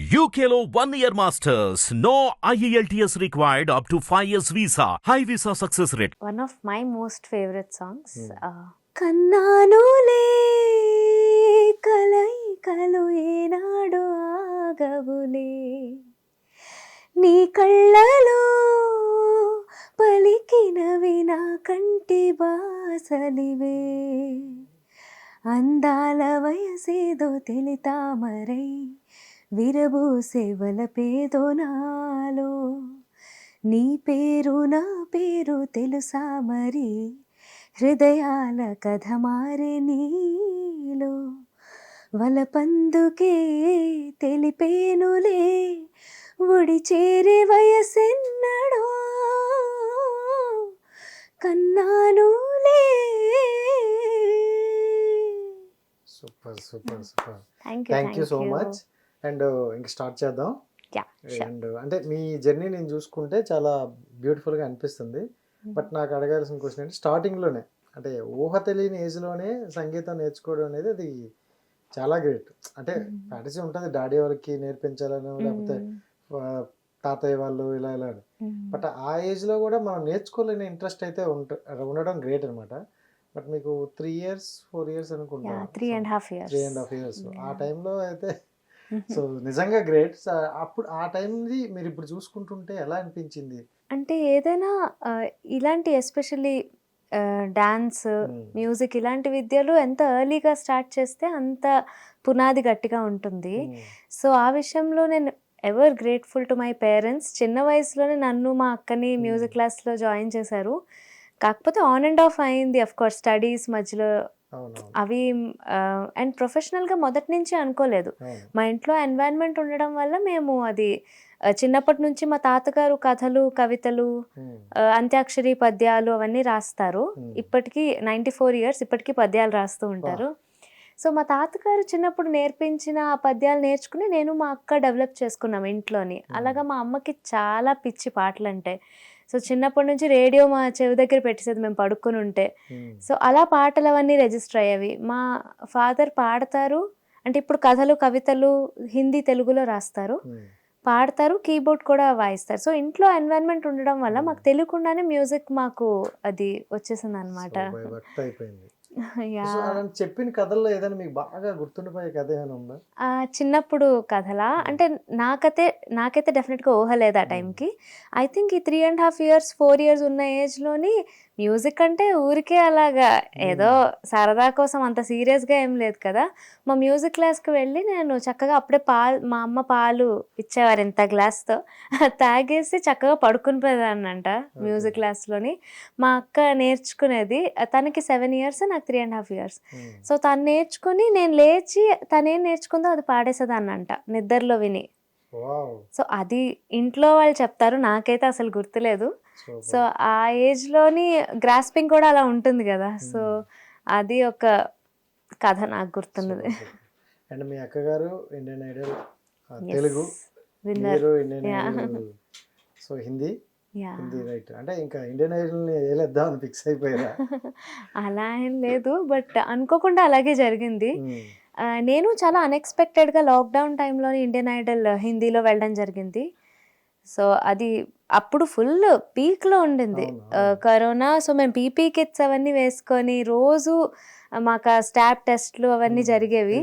UKLO 1 year masters. No IELTS required up to 5 years visa. High visa success rate. One of my most favorite songs. కన్నానులే కలయికలు ఏనాడు ఆగవులే నీ కళ్ళలో పలికినవి నా కంటి బాసలివే అందాల వయసేదో తెలితామరై విరబూసే వలపేదో నాలో నీ పేరు నా పేరు తెలుసా మరి హృదయాల కథ మారే నీలో వలపందుకే తెలిపేనులే ఒడి చేరే వయసెన్నడో కన్నానులే. Super super super. Thank thank you so much. And ఇంక స్టార్ట్ చేద్దాం. అండ్ అంటే మీ జర్నీ నేను చూసుకుంటే చాలా బ్యూటిఫుల్గా అనిపిస్తుంది. బట్ నాకు అడగాల్సిన క్వశ్చన్ అంటే స్టార్టింగ్లోనే అంటే ఊహ తెలియని ఏజ్లోనే సంగీతం నేర్చుకోవడం అనేది అది చాలా గ్రేట్. అంటే ఫ్యాంటసీ ఉంటుంది డాడీ వాళ్ళకి నేర్పించాలని లేకపోతే తాతయ్య వాళ్ళు ఇలా ఇలా, బట్ ఆ ఏజ్లో కూడా మనం నేర్చుకోలేని ఇంట్రెస్ట్ అయితే ఉండడం గ్రేట్ అనమాట. బట్ మీకు 3 years 4 years అనుకుంటా, 3.5 years ఆ టైంలో అయితే సో నిజంగా గ్రేట్. అప్పుడు ఆ టైంది మీరు ఇప్పుడు చూసుకుంటుంటే ఎలా అనిపించింది? అంటే ఏదైనా ఇలాంటి ఎస్పెషల్లీ డాన్స్ మ్యూజిక్ ఇలాంటి విద్యలు ఎంత ఎర్లీగా స్టార్ట్ చేస్తే అంత పునాది గట్టిగా ఉంటుంది. సో ఆ విషయంలో నేను ever grateful to my parents. చిన్న వయసులోనే నన్ను మా అక్కని మ్యూజిక్ క్లాస్లో జాయిన్ చేశారు. కాకపోతే ఆన్ అండ్ ఆఫ్ అయింది అఫ్ కోర్స్ స్టడీస్ మధ్యలో అవి. అండ్ ప్రొఫెషనల్గా మొదటి నుంచి అనుకోలేదు. మా ఇంట్లో ఎన్వైరన్మెంట్ ఉండడం వల్ల మేము అది చిన్నప్పటి నుంచి మా తాతగారు కథలు కవితలు అంత్యాక్షరి పద్యాలు అవన్నీ రాస్తారు. ఇప్పటికీ 94 years ఇప్పటికీ పద్యాలు రాస్తూ ఉంటారు. సో మా తాతగారు చిన్నప్పుడు నేర్పించిన ఆ పద్యాలు నేర్చుకుని నేను మా అక్క డెవలప్ చేసుకున్నాం ఇంట్లోని. అలాగా మా అమ్మకి చాలా పిచ్చి పాటలు అంటే. సో చిన్నప్పటి నుంచి రేడియో మా చెవి దగ్గర పెట్టేసేది మేము పడుకొని ఉంటే. సో అలా పాటలు అవన్నీ రిజిస్టర్ అయ్యేవి. మా ఫాదర్ పాడతారు, అంటే ఇప్పుడు కథలు కవితలు హిందీ తెలుగులో రాస్తారు, పాడతారు, కీబోర్డ్ కూడా వాయిస్తారు. సో ఇంట్లో ఎన్వైరన్మెంట్ ఉండడం వల్ల మాకు తెలియకుండానే మ్యూజిక్ మాకు అది వచ్చేసింది అనమాట. చెప్పిన కథల్లో ఏదైనా మీకు బాగా గుర్తుండిపోయే కథ ఏమైనా ఉందా? చిన్నప్పుడు కథలా అంటే నాకైతే డెఫినెట్గా ఊహ లేదు ఆ టైంకి. ఐ థింక్ ఈ 3.5 years 4 years ఉన్న ఏజ్లోని మ్యూజిక్ అంటే ఊరికే అలాగా ఏదో సరదా కోసం అంత సీరియస్గా ఏం లేదు కదా. మా మ్యూజిక్ క్లాస్కి వెళ్ళి నేను చక్కగా అప్పుడే మా అమ్మ పాలు ఇచ్చేవారు ఇంత గ్లాస్తో తాగేసి చక్కగా పడుకుని పోయేదాన్నంట మ్యూజిక్ క్లాస్లోని. మా అక్క నేర్చుకునేది, తనకి 7 years నాకు 3.5 years. సో తను నేర్చుకుని నేను లేచి తనేం నేర్చుకుందో అది పాడేసేదాన్నంట నిద్రలో విని. సో అది ఇంట్లో వాళ్ళు చెప్తారు, నాకైతే అసలు గుర్తులేదు. సో ఆ ఏజ్లోని గ్రాస్పింగ్ కూడా అలా ఉంటుంది కదా. సో అది ఒక కథ నాకు గుర్తున్నది. అండ్ మీ అక్కగారు ఇండియన్ ఐడల్ తెలుగు, మీరు Indian Idol so Hindi right. అంటే ఇంకా ఇండియన్ ఐడల్ని వేలేద్దామని ఫిక్స్ అయిపోయారా? అలా ఏం లేదు, బట్ అనుకోకుండా అలాగే జరిగింది. నేను చాలా అన్ఎక్స్పెక్టెడ్గా లాక్డౌన్ టైంలోని ఇండియన్ ఐడల్ హిందీలో వెళ్ళడం జరిగింది. సో అది అప్పుడు ఫుల్ పీక్లో ఉండింది కరోనా. సో మేము పీపీ కిట్స్ అవన్నీ వేసుకొని రోజు మాకు స్టాప్ టెస్ట్లు అవన్నీ జరిగేవి.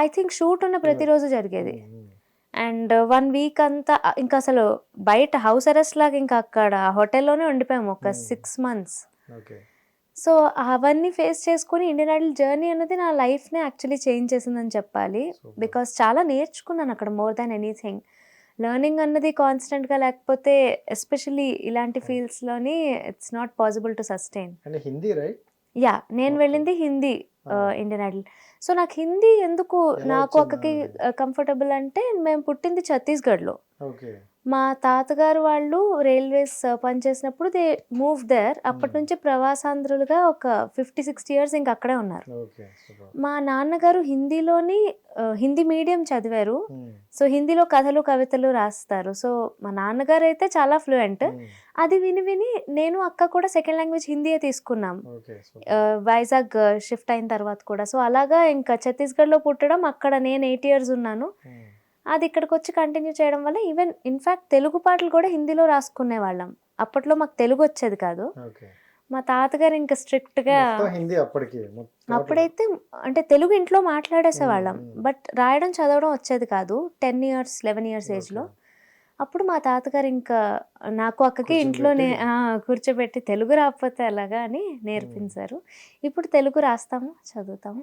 ఐ థింక్ షూట్ ఉన్న ప్రతిరోజు జరిగేది. అండ్ 1 week అంతా ఇంకా అసలు బయట హౌస్ అరెస్ట్ లాగా ఇంకా అక్కడ హోటల్లోనే ఉండిపోయాము ఒక 6 months. సో అవన్నీ ఫేస్ చేసుకుని ఇండియన్ ఐడల్ జర్నీ అన్నది నా లైఫ్ని యాక్చువల్లీ చేంజ్ చేసిందని చెప్పాలి. బికాస్ చాలా నేర్చుకున్నాను అక్కడ మోర్ దాన్ ఎనీథింగ్. లెర్నింగ్ అన్నది కాన్స్టెంట్గా లేకపోతే ఎస్పెషల్లీ ఇలాంటి ఫీల్డ్స్లోని it's not possible to sustain. Hindi right? Yeah, నేను వెళ్ళింది హిందీ ఇండియన్ ఐడల్. సో నాకు హిందీ ఎందుకు నాకు అక్కకి కంఫర్టబుల్ అంటే మేము పుట్టింది ఛత్తీస్గఢ్లో. మా తాతగారు వాళ్ళు రైల్వేస్ పనిచేసినప్పుడు దే మూవ్ దేర్. అప్పటి నుంచి ప్రవాసాంధ్రులుగా ఒక 50-60 years ఇంకా అక్కడే ఉన్నారు. మా నాన్నగారు హిందీ మీడియం చదివారు. సో హిందీలో కథలు కవితలు రాస్తారు. సో మా నాన్నగారు అయితే చాలా ఫ్లూయెంట్. అది విని విని నేను అక్క కూడా సెకండ్ లాంగ్వేజ్ హిందీయే తీసుకున్నాం వైజాగ్ షిఫ్ట్ అయిన తర్వాత కూడా. సో అలాగా ఇంకా ఛత్తీస్గఢ్లో పుట్టడం, అక్కడ నేను 8 years ఉన్నాను. అది ఇక్కడికి వచ్చి కంటిన్యూ చేయడం వల్ల ఈవెన్ ఇన్ఫ్యాక్ట్ తెలుగు పాటలు కూడా హిందీలో రాసుకునే వాళ్ళం. అప్పట్లో మాకు తెలుగు వచ్చేది కాదు. ఓకే. మా తాతగారు ఇంకా స్ట్రిక్ట్గా మొత్తం హిందీ అప్పటికి అప్పుడైతే అంటే తెలుగు ఇంట్లో మాట్లాడేసేవాళ్ళం, మ్మ్. బట్ రాయడం చదవడం వచ్చేది కాదు. 10 ఇయర్స్ 11 ఇయర్స్ ఏజ్లో. అప్పుడు మా తాతగారు ఇంకా నాకు అక్కకి ఇంట్లోనే కూర్చోబెట్టి తెలుగు రాకపోతే ఎలాగా అని నేర్పించారు. ఇప్పుడు తెలుగు రాస్తాము, చదువుతాము.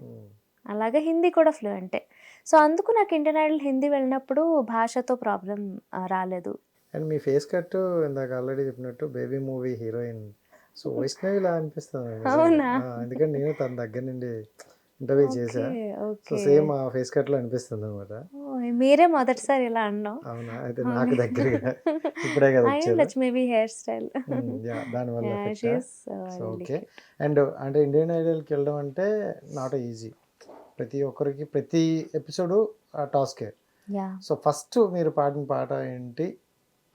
అలాగే హిందీ కూడా ఫ్లూయెంటే. సో అందుకు నాకు ఇండియన్ ఐడల్ హిందీ వెళ్ళినప్పుడు భాషతో ప్రాబ్లం రాలేదు. అండ్ మీ ఫేస్ కట్ ఇందాక ఆల్రెడీ చెప్పినట్టు బేబీ మూవీ హీరోయిన్ సో వైష్ణవిలా అనిపిస్తుంది నిజంగా. అవునా? ఎందుకంటే నేను తన దగ్గర నుండి ఇంటర్వ్యూ చేశా. సో ఓకే, సేమ్ ఆ ఫేస్ కట్ లో అనిపిస్తుంది అనమాట. మీరే మొదటిసారి ఇలా అన్నాం. అవునా? అయితే నాకు దగ్గరగా ఇప్పుడే కదా వచ్చారు. Maybe hair style. దానివల్ల సో ఓకే. అండ్ అంటే ఇండియన్ ఐడల్కి వెళ్ళడం అంటే నాట్ ఈజీ. ప్రతి ఒక్కరికి ప్రతి ఎపిసోడ్ ఆ టాస్కే. సో ఫస్ట్ మీరు పాడిన పాట ఏంటి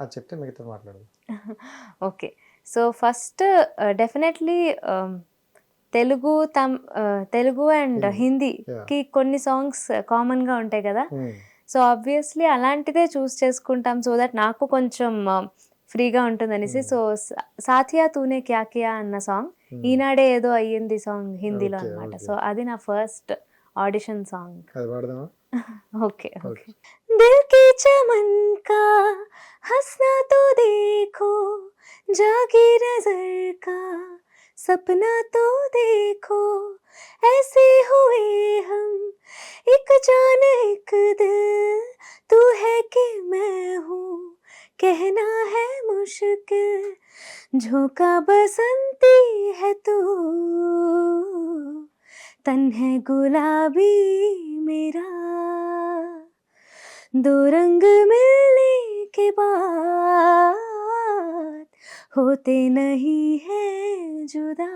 అది చెప్తే మిగతా మాట్లాడదు. Okay, so first definitely Telugu and హిందీకి కొన్ని సాంగ్స్ కామన్గా ఉంటాయి కదా. సో ఆబ్వియస్లీ అలాంటిదే చూస్ చేసుకుంటాం సో దట్ నాకు కొంచెం ఫ్రీగా ఉంటుందనేసి. సో సాథియా తూనే క్యా కియా అన్న సాంగ్ ఈనాడే ఏదో అయ్యింది సాంగ్ హిందీలో అనమాట. సో అది నా first audition song. Okay okay. దిల్ కి చమన్ కా హస్నా తో దేఖో जागी नजर का सपना तो देखो ऐसे हुए हम एक जान एक दिल तू है कि मैं हूँ कहना है मुश्किल झोंका बसंती है तू तन है गुलाबी मेरा दो रंग मिलने के बाद होते नहीं है जुदा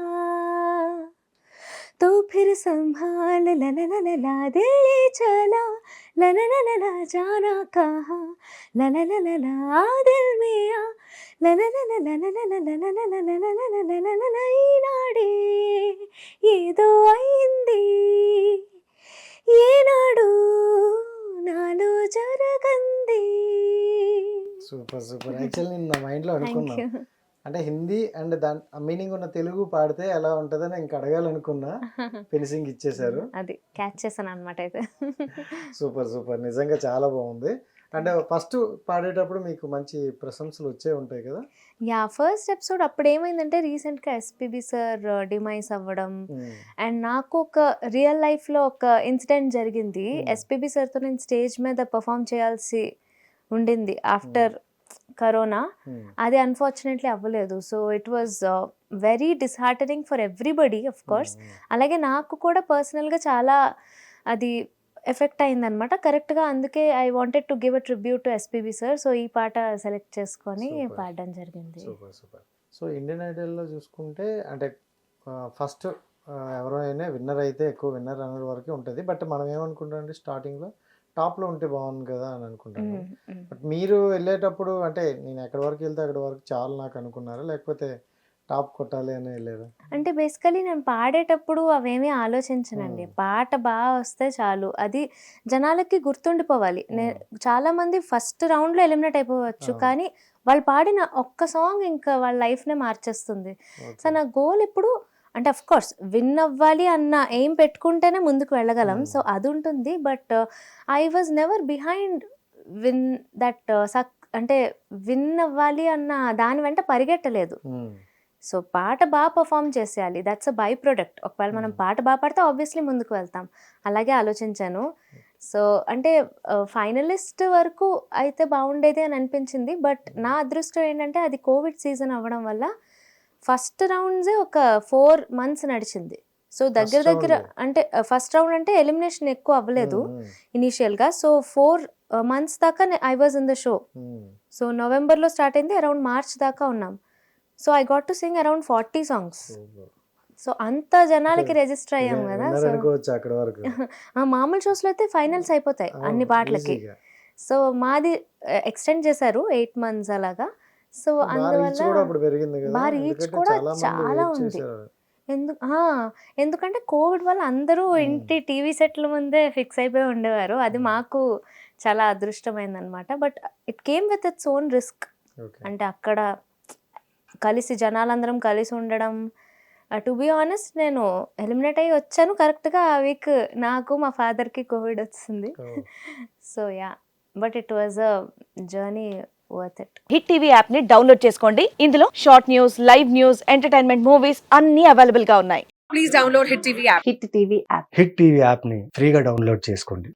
तो फिर संभाल ला ला ला ला ला दिल ये चला ला ला ला ला ला जाना कहाँ ला ला ला ला ला दिल में आ ला ला ला ला ला ला ला ला ला ला ला ला ला ला ला ला ला ఈనాడే ఏదో అయింది ఏనాడు నాలో జరగంది. Super super. యాక్చువల్లీ నేను నా మైండ్లో అనుకున్నా అంటే హిందీ అండ్ దాని మీనింగ్ ఉన్న తెలుగు పాడితే ఎలా ఉంటుందని ఇంకా అడగాలనుకున్నా. ఫినిషింగ్ ఇచ్చేసారు, అది క్యాచ్ చేశాను అనమాట. అయితే సూపర్ సూపర్, నిజంగా చాలా బాగుంది. అంటే ఫస్ట్ పాడేటప్పుడు మీకు మంచి ప్రశంసలు వచ్చే ఉంటాయి కదా. ఫస్ట్ ఎపిసోడ్ అప్పుడు ఏమైందంటే రీసెంట్గా ఎస్పీబీ సార్ డిమైస్ అవ్వడం అండ్ నాకు ఒక రియల్ లైఫ్లో ఒక ఇన్సిడెంట్ జరిగింది. ఎస్పీబీ సార్తో నేను స్టేజ్ మీద పర్ఫామ్ చేయాల్సి ఉండింది ఆఫ్టర్ కరోనా. అది అన్ఫార్చునేట్లీ అవ్వలేదు. So it was very disheartening for everybody of course. అలాగే నాకు కూడా పర్సనల్గా చాలా అది ఎఫెక్ట్ అయిందనమాట. కరెక్ట్గా అందుకే I wanted to give a tribute to SPB sir. So ఈ పాట సెలెక్ట్ చేసుకొని పాడడం జరిగింది. Super super. సో ఇండియన్ ఐడల్లో చూసుకుంటే అంటే ఫస్ట్ ఎవరైనా విన్నర్ అయితే ఎక్కువ విన్నర్ అనే వరకు ఉంటుంది. బట్ మనం ఏమనుకుంటాం అంటే స్టార్టింగ్లో టాప్లో ఉంటే బాగుంది కదా అని అనుకుంటాను. బట్ మీరు వెళ్ళేటప్పుడు అంటే నేను ఎక్కడి వరకు వెళ్తే అక్కడి వరకు చాలు నాకు అనుకున్నారా, లేకపోతే టాప్ కొట్టాలి అని వెళ్ళారా? అంటే బేసికలీ నేను పాడేటప్పుడు అవేమీ ఆలోచించనండి. పాట బాగా వస్తే చాలు, అది జనాలకి గుర్తుండిపోవాలి. చాలా మంది ఫస్ట్ రౌండ్లో ఎలిమినేట్ అయిపోవచ్చు, కానీ వాళ్ళు పాడిన ఒక్క సాంగ్ ఇంకా వాళ్ళ లైఫ్నే మార్చేస్తుంది. సో నా గోల్ ఇప్పుడు అంటే అఫ్ కోర్స్ విన్ అవ్వాలి అన్న ఎయిమ్ పెట్టుకుంటేనే ముందుకు వెళ్ళగలం. సో అది ఉంటుంది. But I was never behind win that అంటే విన్ అవ్వాలి అన్న దాని వెంట పరిగెట్టలేదు. సో పాట బాగా పర్ఫామ్ చేసేయాలి, దట్స్ అ బై ప్రొడక్ట్. ఒకవేళ మనం పాట బాగా పాడితే ఆబ్వియస్లీ ముందుకు వెళ్తాం, అలాగే ఆలోచించాను. సో అంటే ఫైనలిస్ట్ వరకు అయితే బాగుండేది అని అనిపించింది. బట్ నా అదృష్టం ఏంటంటే అది కోవిడ్ సీజన్ అవ్వడం వల్ల ఫస్ట్ రౌండ్సే ఒక 4 months నడిచింది. సో దగ్గర అంటే ఫస్ట్ రౌండ్ అంటే ఎలిమినేషన్ ఎక్కువ అవ్వలేదు ఇనీషియల్గా. సో 4 months దాకా I was in the show. So నవంబర్లో స్టార్ట్ అయింది, అరౌండ్ మార్చ్ దాకా ఉన్నాం. So I got to sing around 40 songs. So అంత జనాలకి రిజిస్టర్ అయ్యాం కదా. సో మామూలు షోస్లో అయితే ఫైనల్స్ అయిపోతాయి అన్ని పాటలకి. సో మాది ఎక్స్టెండ్ చేశారు 8 months అలాగా. సో అందువల్ల మా రీచ్ కూడా చాలా ఉంది. ఎందుకంటే కోవిడ్ వల్ల అందరూ ఇంటి టీవీ సెట్ల ముందే ఫిక్స్ అయిపోయి ఉండేవారు. అది మాకు చాలా అదృష్టమైందనమాట. But it came with its own risk. Okay. అంటే అక్కడ కలిసి జనాలందరం కలిసి ఉండడం, టు బీ ఆనెస్ట్ నేను ఎలిమినేట్ అయ్యి వచ్చాను కరెక్ట్గా ఆ వీక్ నాకు మా ఫాదర్కి కోవిడ్ వచ్చింది. So yeah, but it was a journey worth it. Hit TV app ని డౌన్లోడ్ చేసుకోండి. ఇందులో short news, live news, entertainment movies అన్ని అవైలబుల్ గా ఉన్నాయి. Please download Hit TV app. Hit TV app hit TV యాప్ని ఫ్రీగా download చేసుకోండి.